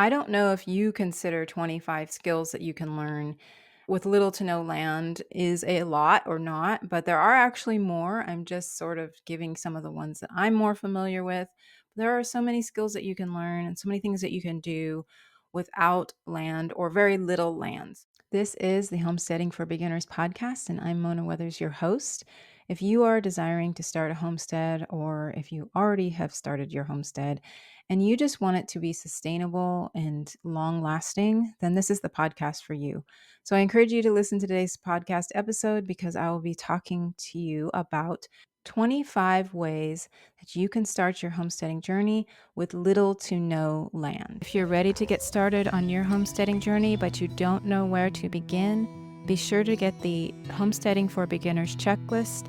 I don't know if you consider 25 skills that you can learn with little to no land is a lot or not, but there are actually more. I'm just sort of giving some of the ones that I'm more familiar with. There are so many skills that you can learn and so many things that you can do without land or very little lands. This is the Homesteading for Beginners podcast, and I'm Mona Weathers, your host. If you are desiring to start a homestead, or if you already have started your homestead and you just want it to be sustainable and long lasting, then this is the podcast for you. So I encourage you to listen to today's podcast episode because I will be talking to you about 25 ways that you can start your homesteading journey with little to no land. If you're ready to get started on your homesteading journey, but you don't know where to begin, be sure to get the Homesteading for Beginners checklist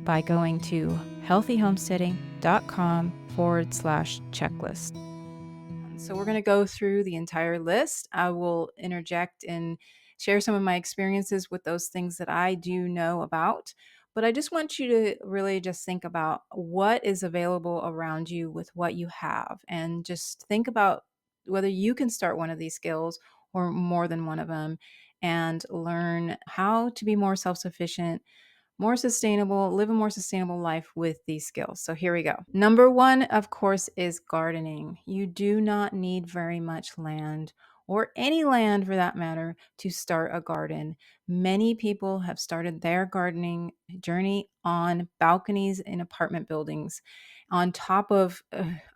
by going to healthyhomesteading.com/checklist. So we're going to go through the entire list. I will interject and share some of my experiences with those things that I do know about. But I just want you to really just think about what is available around you with what you have, and just think about whether you can start one of these skills or more than one of them and learn how to be more self-sufficient, more sustainable, live a more sustainable life with these skills. So here we go. Number one, of course, is gardening. You do not need very much land or any land for that matter to start a garden. Many people have started their gardening journey on balconies in apartment buildings, on top of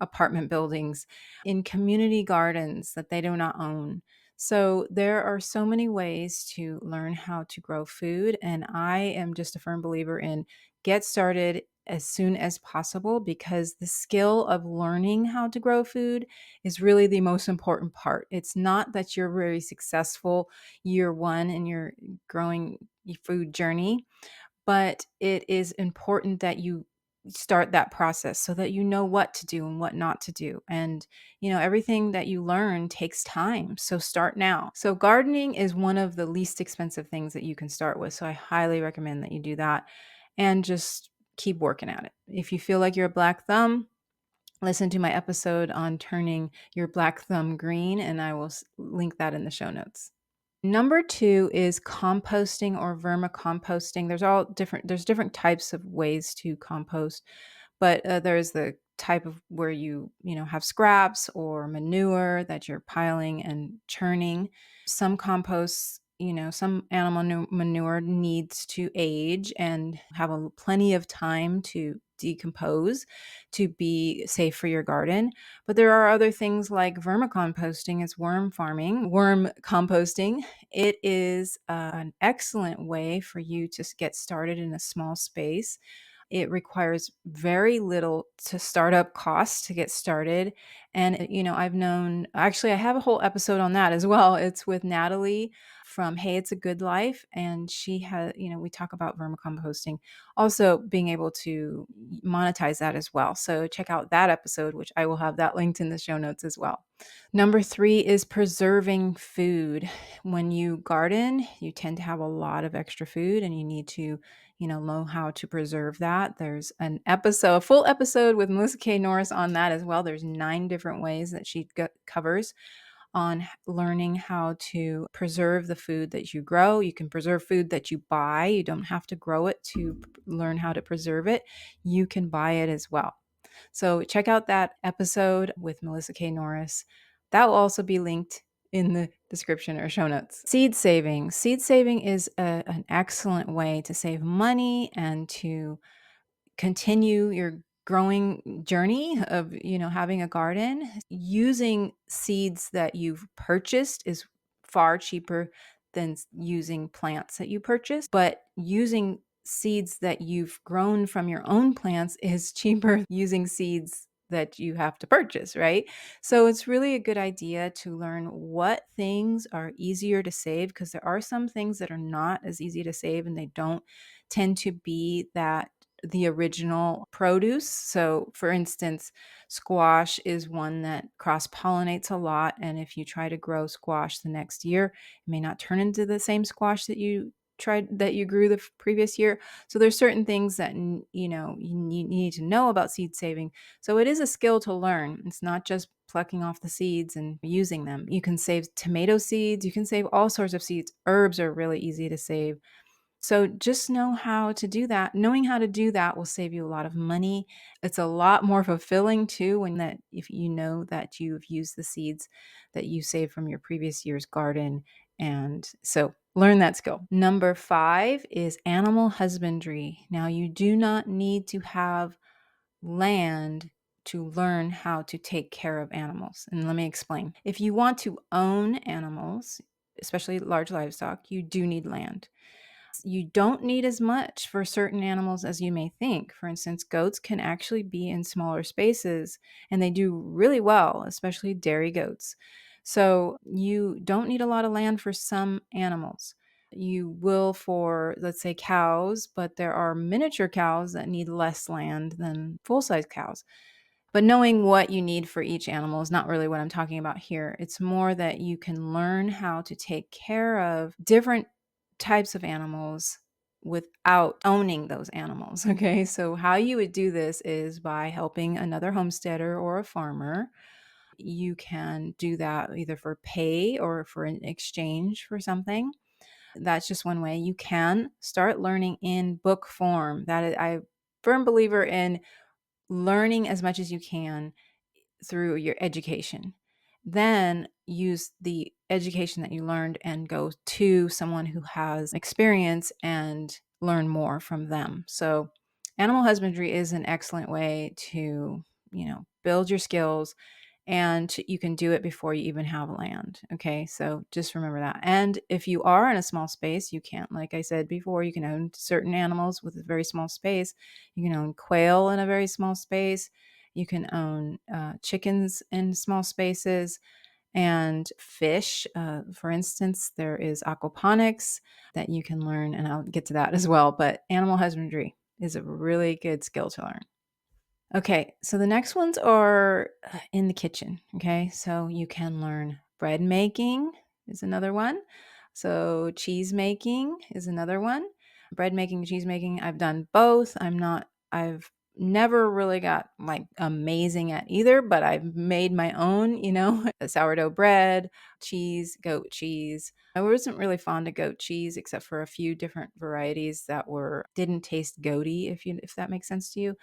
apartment buildings, in community gardens that they do not own. So there are so many ways to learn how to grow food, and I am just a firm believer in get started as soon as possible, because the skill of learning how to grow food is really the most important part. It's not that you're very successful year one in your growing food journey, but it is important that you start that process so that you know what to do and what not to do. And, everything that you learn takes time. So start now. So gardening is one of the least expensive things that you can start with. So I highly recommend that you do that and just keep working at it. If you feel like you're a black thumb, listen to my episode on turning your black thumb green, and I will link that in the show notes. Number two is composting or vermicomposting. There's different types of ways to compost, but there's the type of where you have scraps or manure that you're piling and churning. Some composts, some animal manure needs to age and have plenty of time to decompose to be safe for your garden. But there are other things like vermicomposting, it's worm farming, worm composting. It is an excellent way for you to get started in a small space. It requires very little to startup costs to get started. And, I have a whole episode on that as well. It's with Natalie from Hey, It's a Good Life. And she has, we talk about vermicomposting, also being able to monetize that as well. So check out that episode, which I will have that linked in the show notes as well. Number three is preserving food. When you garden, you tend to have a lot of extra food and you need to know how to preserve that. There's a full episode with Melissa K. Norris on that as well. There's 9 different ways that she covers on learning how to preserve the food that you grow. You can preserve food that you buy. You don't have to grow it to learn how to preserve it. You can buy it as well. So check out that episode with Melissa K. Norris. That will also be linked in the description or show notes. Seed saving. Seed saving is an excellent way to save money and to continue your growing journey of, having a garden. Using seeds that you've purchased is far cheaper than using plants that you purchase, but using seeds that you've grown from your own plants is cheaper using seeds that you have to purchase, right? So it's really a good idea to learn what things are easier to save, because there are some things that are not as easy to save and they don't tend to be the original produce. So for instance, squash is one that cross-pollinates a lot. And if you try to grow squash the next year, it may not turn into the same squash that you you grew the previous year. So there's certain things that you need to know about seed saving. So it is a skill to learn. It's not just plucking off the seeds and using them. You can save tomato seeds, you can save all sorts of seeds. Herbs are really easy to save. So just know how to do that. Knowing how to do that will save you a lot of money. It's a lot more fulfilling too when that if you know that you've used the seeds that you saved from your previous year's garden. And so learn that skill. Number 5 is animal husbandry. Now you do not need to have land to learn how to take care of animals. And let me explain. If you want to own animals, especially large livestock, you do need land. You don't need as much for certain animals as you may think. For instance, goats can actually be in smaller spaces and they do really well, especially dairy goats. So you don't need a lot of land for some animals. You will for, let's say, cows, but there are miniature cows that need less land than full-size cows. But knowing what you need for each animal is not really what I'm talking about here. It's more that you can learn how to take care of different types of animals without owning those animals. Okay. So, how you would do this is by helping another homesteader or a farmer. You can do that either for pay or for an exchange for something. That's just one way. You can start learning in book form. I'm a firm believer in learning as much as you can through your education. Then use the education that you learned and go to someone who has experience and learn more from them. So, animal husbandry is an excellent way to, build your skills, and you can do it before you even have land. Okay, so just remember that. And if you are in a small space, you can't, like I said before, you can own certain animals with a very small space. You can own quail in a very small space. You can own chickens in small spaces and fish. For instance, there is aquaponics that you can learn, and I'll get to that as well. But animal husbandry is a really good skill to learn. Okay, so the next ones are in the kitchen. Okay, so you can learn bread making is another one. So cheese making is another one. Bread making, cheese making, I've done both. I've never really got like amazing at either, but I've made my own, sourdough bread, cheese, goat cheese. I wasn't really fond of goat cheese except for a few different varieties that didn't taste goaty, if that makes sense to you.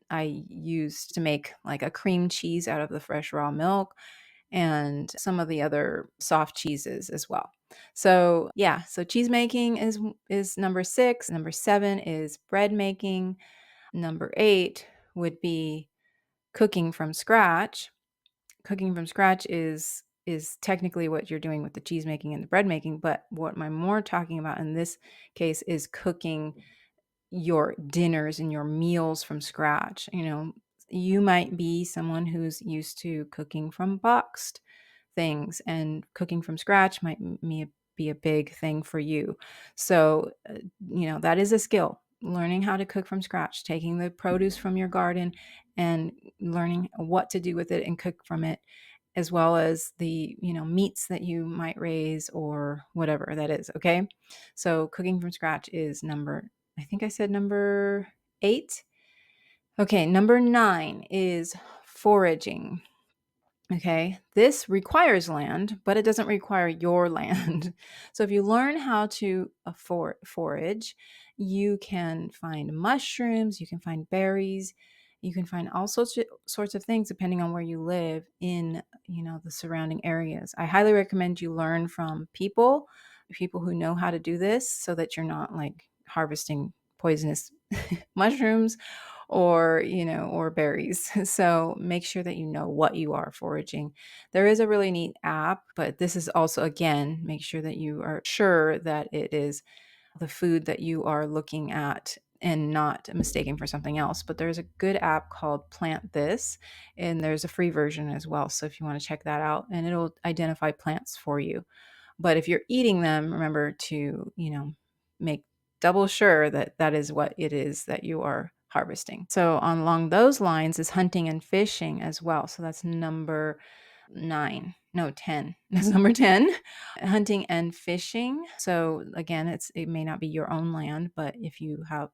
I used to make like a cream cheese out of the fresh raw milk and some of the other soft cheeses as well. So yeah, so cheese making is number 6. Number 7 is bread making. Number 8 would be cooking from scratch. Cooking from scratch is technically what you're doing with the cheese making and the bread making, but what I'm more talking about in this case is cooking your dinners and your meals from scratch. You might be someone who's used to cooking from boxed things, and cooking from scratch might be a big thing for you. So, that is a skill. Learning how to cook from scratch, taking the produce from your garden and learning what to do with it and cook from it, as well as the, meats that you might raise or whatever that is. Okay. So cooking from scratch is I think I said number 8. Okay. Number 9 is foraging. Okay, this requires land, but it doesn't require your land. So if you learn how to forage, you can find mushrooms, you can find berries, you can find all sorts of things depending on where you live in, the surrounding areas. I highly recommend you learn from people who know how to do this so that you're not like harvesting poisonous mushrooms or berries. So make sure that you know what you are foraging. There is a really neat app, but this is also, again, make sure that you are sure that it is the food that you are looking at and not mistaken for something else. But there's a good app called Plant This, and there's a free version as well. So if you want to check that out, and it'll identify plants for you. But if you're eating them, remember to, make double sure that that is what it is that you are harvesting. So along those lines is hunting and fishing as well. So that's number 9. no, 10. That's number 10. Hunting and fishing. So again, it may not be your own land, but if you have,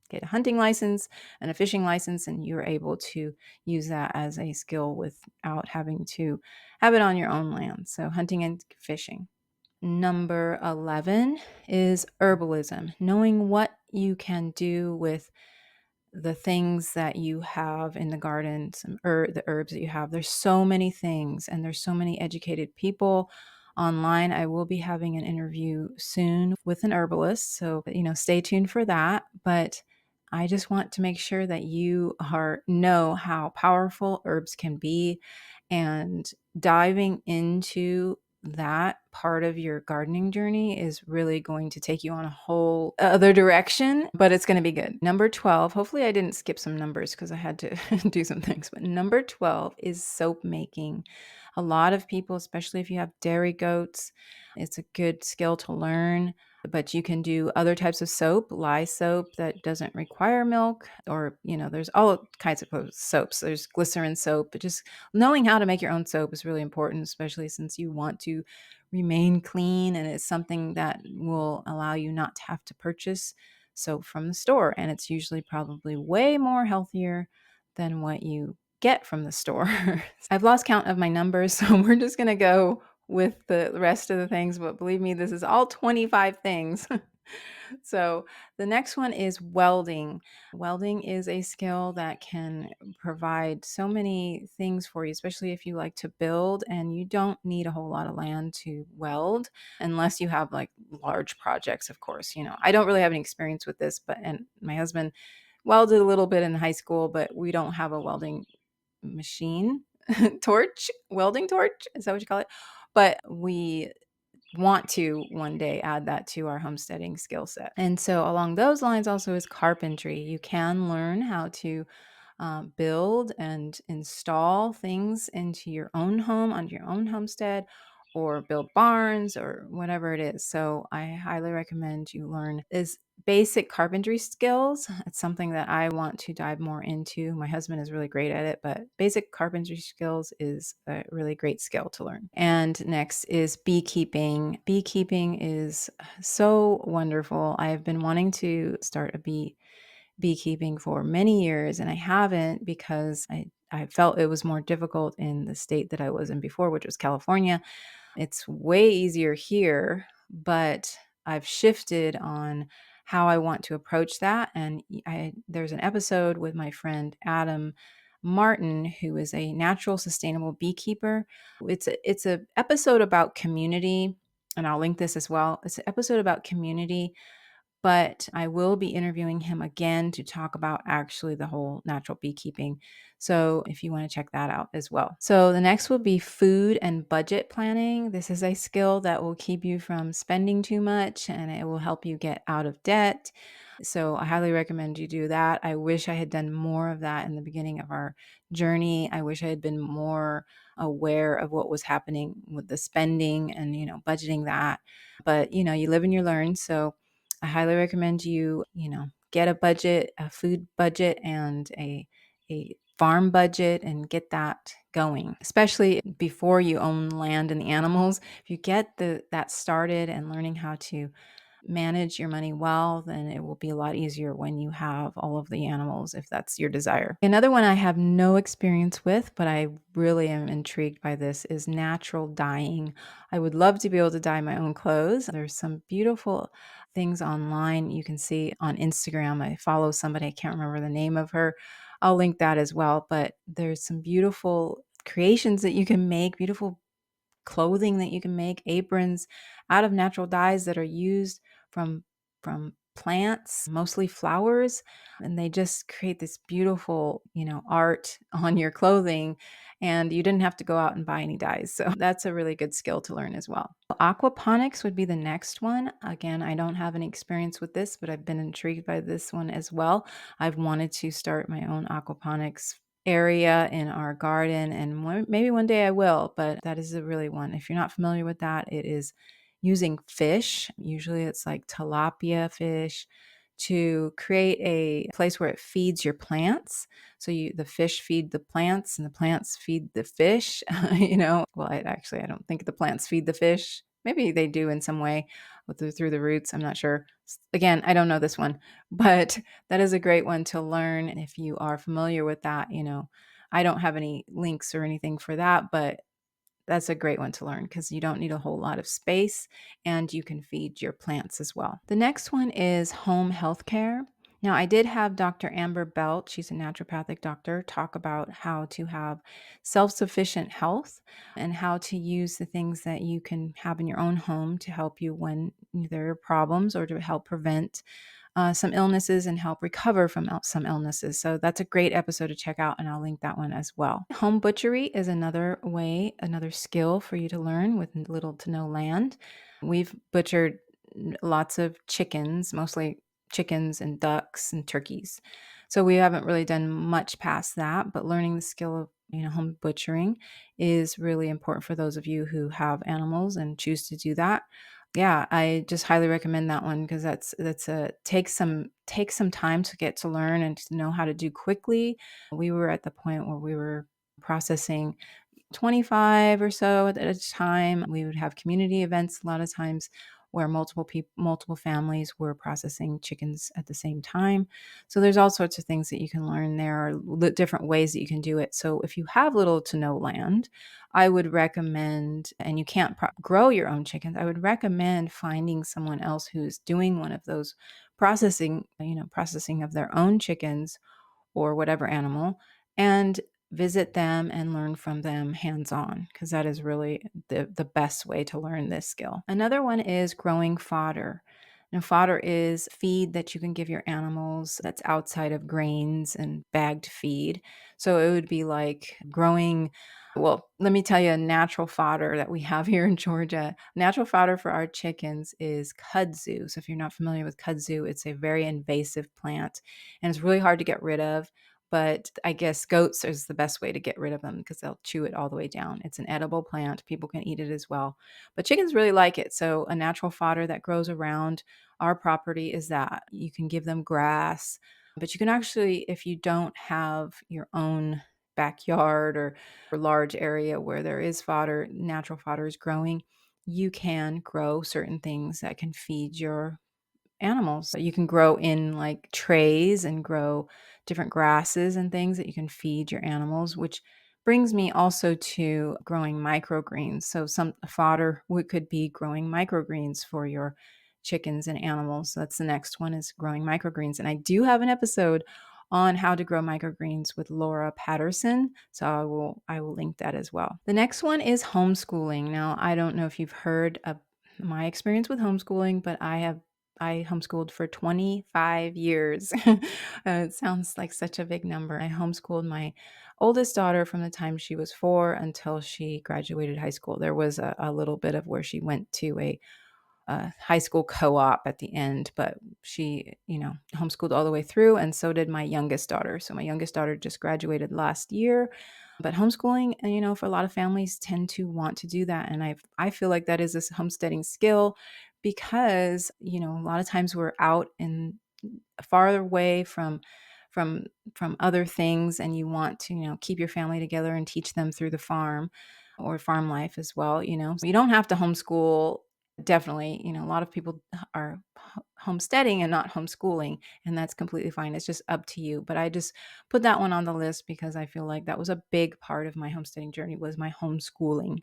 get a hunting license and a fishing license, and you're able to use that as a skill without having to have it on your own land. So hunting and fishing. Number 11 is herbalism, knowing what you can do with the things that you have in the garden, the herbs that you have. There's so many things, and there's so many educated people online. I will be having an interview soon with an herbalist, so stay tuned for that. But I just want to make sure that you know how powerful herbs can be, and diving into that part of your gardening journey is really going to take you on a whole other direction, but it's going to be good. Number 12, hopefully I didn't skip some numbers because I had to do some things, but number 12 is soap making. A lot of people, especially if you have dairy goats, it's a good skill to learn. But you can do other types of soap, lye soap that doesn't require milk, or, there's all kinds of soaps. There's glycerin soap, but just knowing how to make your own soap is really important, especially since you want to remain clean. And it's something that will allow you not to have to purchase soap from the store. And it's usually probably way more healthier than what you get from the store. I've lost count of my numbers, so we're just going to go with the rest of the things. But believe me, this is all 25 things. So the next one is welding. Welding is a skill that can provide so many things for you, especially if you like to build, and you don't need a whole lot of land to weld unless you have like large projects, of course. I don't really have any experience with this, and my husband welded a little bit in high school, but we don't have a welding machine. Welding torch, is that what you call it? But we want to one day add that to our homesteading skill set. And so along those lines also is carpentry. You can learn how to build and install things into your own home, on your own homestead, or build barns or whatever it is. So I highly recommend you learn is basic carpentry skills. It's something that I want to dive more into. My husband is really great at it, but basic carpentry skills is a really great skill to learn. And next is beekeeping. Beekeeping is so wonderful. I have been wanting to start a beekeeping for many years, and I haven't because I felt it was more difficult in the state that I was in before, which was California. It's way easier here, but I've shifted on how I want to approach that. And there's an episode with my friend Adam Martin, who is a natural sustainable beekeeper. It's a episode about community, and I'll link this as well. It's an episode about community, but I will be interviewing him again to talk about actually the whole natural beekeeping. So if you want to check that out as well. So the next will be food and budget planning. This is a skill that will keep you from spending too much, and it will help you get out of debt. So I highly recommend you do that. I wish I had done more of that in the beginning of our journey. I wish I had been more aware of what was happening with the spending and, budgeting that. But, you live and you learn. So I highly recommend you, get a budget, a food budget, and a farm budget, and get that going, especially before you own land and the animals. If you get that started and learning how to manage your money well, then it will be a lot easier when you have all of the animals, if that's your desire. Another one I have no experience with, but I really am intrigued by this, is natural dyeing. I would love to be able to dye my own clothes. There's some beautiful things online you can see on Instagram. I follow somebody, I can't remember the name of her. I'll link that as well. But there's some beautiful creations that you can make, beautiful clothing that you can make, aprons out of natural dyes that are used from plants, mostly flowers, and they just create this beautiful, art on your clothing, and you didn't have to go out and buy any dyes. So that's a really good skill to learn as well. Aquaponics would be the next one. Again, I don't have any experience with this, but I've been intrigued by this one as well. I've wanted to start my own aquaponics area in our garden, and maybe one day I will, but that is a really one. If you're not familiar with that, it is using fish. Usually it's like tilapia fish to create a place where it feeds your plants. So the fish feed the plants and the plants feed the fish. Well, I don't think the plants feed the fish. Maybe they do in some way through the roots. I'm not sure. Again, I don't know this one, but that is a great one to learn. And if you are familiar with that, I don't have any links or anything for that, but that's a great one to learn because you don't need a whole lot of space and you can feed your plants as well. The next one is home healthcare. Now, I did have Dr. Amber Belt, she's a naturopathic doctor, talk about how to have self sufficient health and how to use the things that you can have in your own home to help you when there are problems or to help prevent some illnesses and help recover from some illnesses. So that's a great episode to check out, and I'll link that one as well. Home butchery is another way, another skill for you to learn with little to no land. We've butchered lots of chickens, mostly chickens and ducks and turkeys. So we haven't really done much past that, but learning the skill of home butchering is really important for those of you who have animals and choose to do that. Yeah, I just highly recommend that one because that's a takes some time to get to learn and to know how to do quickly. We were at the point where we were processing 25 or so at a time. We would have community events a lot of times where multiple families were processing chickens at the same time. So there's all sorts of things that you can learn there, or different ways that you can do it. So if you have little to no land, I would recommend, and you can't grow your own chickens, I would recommend finding someone else who's doing one of those processing of their own chickens or whatever animal, and visit them and learn from them hands-on, because that is really the best way to learn this skill. Another one is growing fodder. Now, fodder is feed that you can give your animals that's outside of grains and bagged feed. So it would be like growing, well, let me tell you, a natural fodder that we have here in Georgia. Natural fodder for our chickens is kudzu. So if you're not familiar with kudzu, it's a very invasive plant and it's really hard to get rid of. But I guess goats is the best way to get rid of them because they'll chew it all the way down. It's an edible plant. People can eat it as well. But chickens really like it. So a natural fodder that grows around our property is that you can give them grass. But you can actually, if you don't have your own backyard or large area where there is fodder, natural fodder is growing, you can grow certain things that can feed your animals. So you can grow in like trays and grow different grasses and things that you can feed your animals, which brings me also to growing microgreens. So some fodder could be growing microgreens for your chickens and animals. So that's the next one, is growing microgreens. And I do have an episode on how to grow microgreens with Laura Patterson. So I will link that as well. The next one is homeschooling. Now, I don't know if you've heard of my experience with homeschooling, but I homeschooled for 25 years. It sounds like such a big number. I homeschooled my oldest daughter from the time she was 4 until she graduated high school. There was a little bit of where she went to a high school co-op at the end, but she, homeschooled all the way through, and so did my youngest daughter. So my youngest daughter just graduated last year. But homeschooling, for a lot of families tend to want to do that. And I feel like that is a homesteading skill because, a lot of times we're out and farther away from other things, and you want to, keep your family together and teach them through the farm or farm life as well. So you don't have to homeschool. Definitely, a lot of people are homesteading and not homeschooling, and that's completely fine. It's just up to you. But I just put that one on the list because I feel like that was a big part of my homesteading journey, was my homeschooling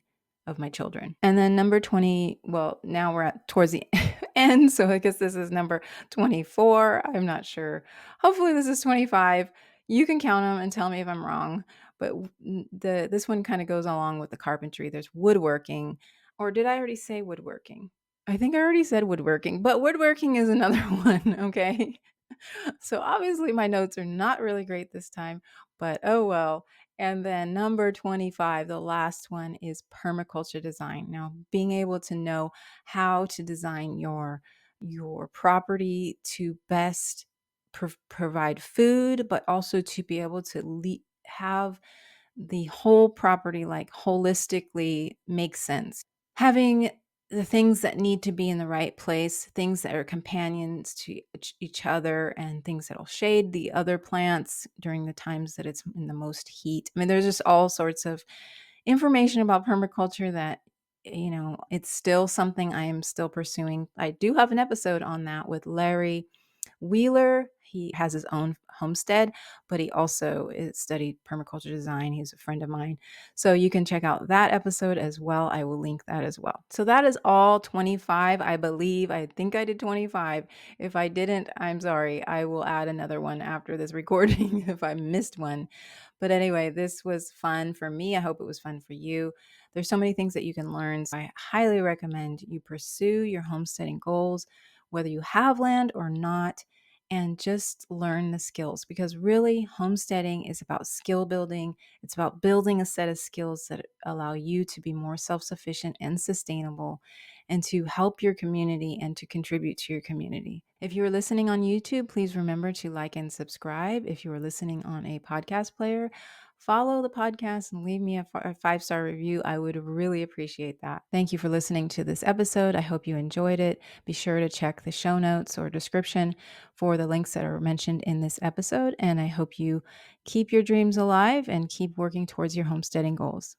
of my children. And then number 20, well, now we're at towards the end, so I guess this is number 24. I'm not sure. Hopefully this is 25. You can count them and tell me if I'm wrong. But this one kind of goes along with the carpentry. There's woodworking. Or did I already say woodworking? I think I already said woodworking, but woodworking is another one, okay? So obviously my notes are not really great this time, but oh well. And then number 25, the last one, is permaculture design. Now, being able to know how to design your property to best provide food, but also to be able to have the whole property like holistically make sense. Having the things that need to be in the right place, things that are companions to each other, and things that'll shade the other plants during the times that it's in the most heat. I mean, there's just all sorts of information about permaculture that, it's still something I am still pursuing. I do have an episode on that with Larry Wheeler. He has his own homestead, but he also studied permaculture design. He's a friend of mine. So you can check out that episode as well. I will link that as well. So that is all 25, I believe. I think I did 25. If I didn't, I'm sorry. I will add another one after this recording if I missed one. But anyway, this was fun for me. I hope it was fun for you. There's so many things that you can learn. So I highly recommend you pursue your homesteading goals, whether you have land or not, and just learn the skills, because really homesteading is about skill building. It's about building a set of skills that allow you to be more self-sufficient and sustainable, and to help your community and to contribute to your community. If you are listening on YouTube, please remember to like and subscribe. If you are listening on a podcast player, follow the podcast and leave me a 5-star review. I would really appreciate that. Thank you for listening to this episode. I hope you enjoyed it. Be sure to check the show notes or description for the links that are mentioned in this episode. And I hope you keep your dreams alive and keep working towards your homesteading goals.